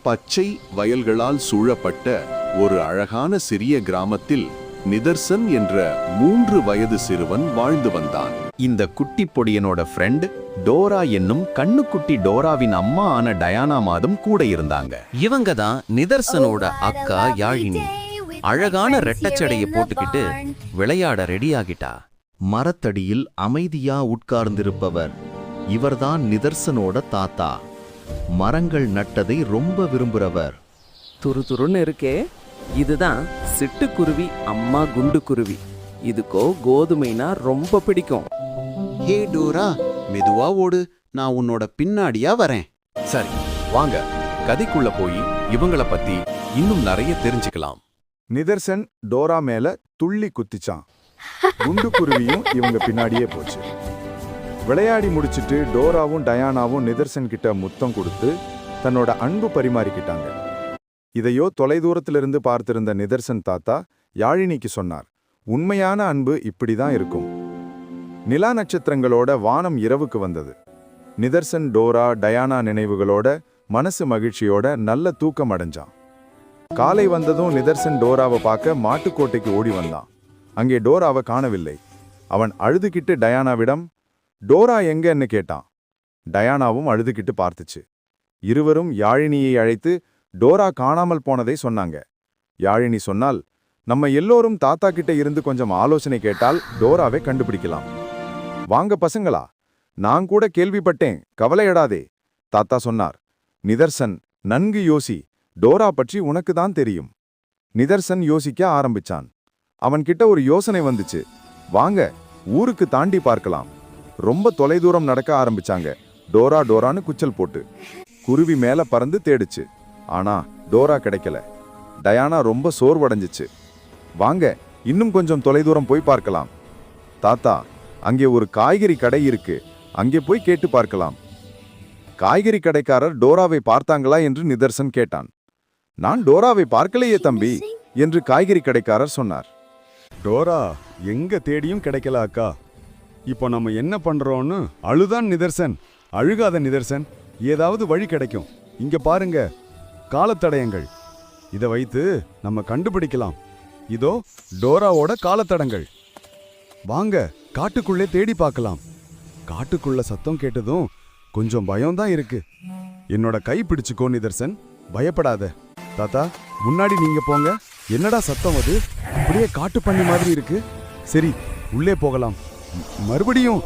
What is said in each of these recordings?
பச்சை வயல்களால் சூழப்பட்ட ஒரு அழகான சிறிய கிராமத்தில் நிதர்சன் என்ற 3 வயது சிறுவன் வாழ்ந்து வந்தான். இந்த குட்டி பொடியனோட ஃப்ரெண்ட் டோரா என்னும் கண்ணுக்குட்டி டோராவின் அம்மா ஆன டயானா மாதம் கூட இருந்தாங்க. இவங்க தான் நிதர்சனோட அக்கா யாழினி. அழகான ரெட்டச்சடைய போட்டுக்கிட்டு விளையாட ரெடியாகிட்டா. மரத்தடியில் அமைதியா உட்கார்ந்திருப்பவர் இவர்தான் நிதர்சனோட தாத்தா. மரங்கள் நட்டதை ரொம்ப விரும்புறவர். துருதுருன்னு இருக்கே, இதுதான் சிட்டுக்குருவி அம்மா குண்டு குருவி. இதுக்கோ கோதுமைனா ரொம்ப பிடிக்கும். ஹே டோரா, மெதுவா ஓடு, நான் உன்னோட பின்னாடியா வரேன். சரி, வாங்க கதைக்குள்ள போய் இவங்கள பத்தி இன்னும் நிறைய தெரிஞ்சுக்கலாம். நிதர்சன் டோரா மேல துள்ளி குத்திச்சான். குண்டு குருவியும் இவங்க பின்னாடியே போச்சு. விளையாடி முடிச்சிட்டு டோராவும் டயானாவும் நிதர்சன் கிட்ட முத்தம் கொடுத்து தன்னோட அன்பு பரிமாறிக்கிட்டாங்க. இதையோ தொலைதூரத்திலிருந்து பார்த்திருந்த நிதர்சன் தாத்தா யாழினிக்கு சொன்னார், உண்மையான அன்பு இப்படிதான் இருக்கும். நிலா நட்சத்திரங்களோட வானம் இரவுக்கு வந்தது. நிதர்சன் டோரா டயானா நினைவுகளோட மனசு மகிழ்ச்சியோட நல்ல தூக்கம் அடைஞ்சான். காலை வந்ததும் நிதர்சன் டோராவை பார்க்க மாட்டுக்கோட்டைக்கு ஓடி வந்தான். அங்கே டோராவை காணவில்லை. அவன் அழுதுகிட்டு டயானாவிடம் டோரா எங்கன்னு கேட்டான். டயானாவும் அழுதுகிட்டு பார்த்துச்சு. இருவரும் யாழினியை அழைத்து டோரா காணாமல் போனதை சொன்னாங்க. யாழினி சொன்னால், நம்ம எல்லோரும் தாத்தா கிட்ட இருந்து கொஞ்சம் ஆலோசனை கேட்டால் டோராவை கண்டுபிடிக்கலாம். வாங்க பசங்களா, நான் கூட கேள்விப்பட்டேன், கவலையடாதே, தாத்தா சொன்னார். நிதர்சன், நன்கு யோசி, டோரா பற்றி உனக்கு தான் தெரியும். நிதர்சன் யோசிக்க ஆரம்பிச்சான். அவன்கிட்ட ஒரு யோசனை வந்துச்சு. வாங்க ஊருக்கு தாண்டி பார்க்கலாம். ரொம்ப தொலைதூரம் நடக்க ஆரம்பிச்சாங்க. டோரா டோரான்னு குச்சல் போட்டு குருவி மேல பறந்து தேடுச்சு. ஆனா டோரா கிடைக்கல. டயானா ரொம்ப சோர்வடைஞ்சிச்சு. வாங்க இன்னும் கொஞ்சம் தொலைதூரம் போய் பார்க்கலாம். தாத்தா, அங்கே ஒரு காய்கறி கடை இருக்கு, அங்கே போய் கேட்டு பார்க்கலாம். காய்கறி கடைக்காரர் டோராவை பார்த்தாங்களா என்று நிதர்சன் கேட்டான். நான் டோராவை பார்க்கலையே தம்பி என்று காய்கறி கடைக்காரர் சொன்னார். டோரா எங்க தேடியும் கிடைக்கல அக்கா. இப்போ நம்ம என்ன பண்றோம்னு அழுதான் நிதர்சன். அழுகாத நிதர்சன், ஏதாவது வழி கிடைக்கும். இங்க பாருங்க, காலத்தடயங்கள். இதை வைத்து நம்ம கண்டுபிடிக்கலாம். இதோ டோராவோட காலத்தடங்கள். வாங்க காட்டுக்குள்ளே தேடி பார்க்கலாம். காட்டுக்குள்ள சத்தம் கேட்டதும் கொஞ்சம் பயம்தான் இருக்கு. என்னோட கை பிடிச்சுக்கோ நிதர்சன், பயப்படாத. தாத்தா, முன்னாடி நீங்க போங்க. என்னடா சத்தம் அது? அப்படியே காட்டு பண்ணி மாதிரி இருக்கு. சரி, உள்ளே போகலாம். மறுபடியும்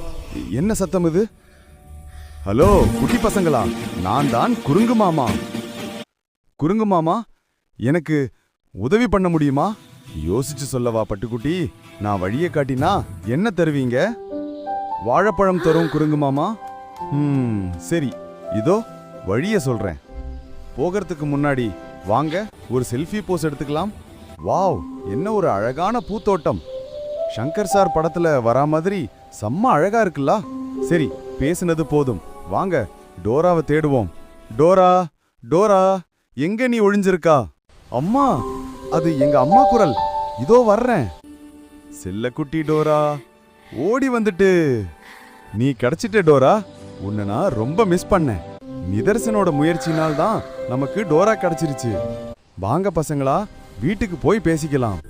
என்ன சத்தம் இது? ஹலோ குட்டி பசங்களா, நான் தான் குறுங்கு மாமா. குறுங்கு மாமா, எனக்கு உதவி பண்ண முடியுமா? யோசிச்சு சொல்லவா பட்டுக்குட்டி. நான் வழியை காட்டினா என்ன தருவீங்க? வாழைப்பழம் தரும் குறுங்கு மாமா. சரி, இதோ வழிய சொல்றேன். போகிறதுக்கு முன்னாடி வாங்க ஒரு செல்ஃபி போஸ் எடுத்துக்கலாம். வாவ், என்ன ஒரு அழகான பூத்தோட்டம். சங்கர் சார் படத்துல வரா மாதிரி செம்ம அழகா இருக்குல்ல. சரி, பேசுனது போதும், வாங்க டோராவை தேடுவோம். டோரா, டோரா, எங்க நீ ஒளிஞ்சிருக்கா? அம்மா, அது எங்க அம்மா குரல். இதோ வர்றேன். செல்லக்குட்டி டோரா, ஓடி வந்துட்டு. நீ கிடைச்சிட்ட டோரா. உன்னை நான் ரொம்ப மிஸ் பண்ணேன். நிதர்சனோட முயற்சினால் தான் நமக்கு டோரா கிடைச்சிருச்சு. வாங்க பசங்களா, வீட்டுக்கு போய் பேசிக்கலாம்.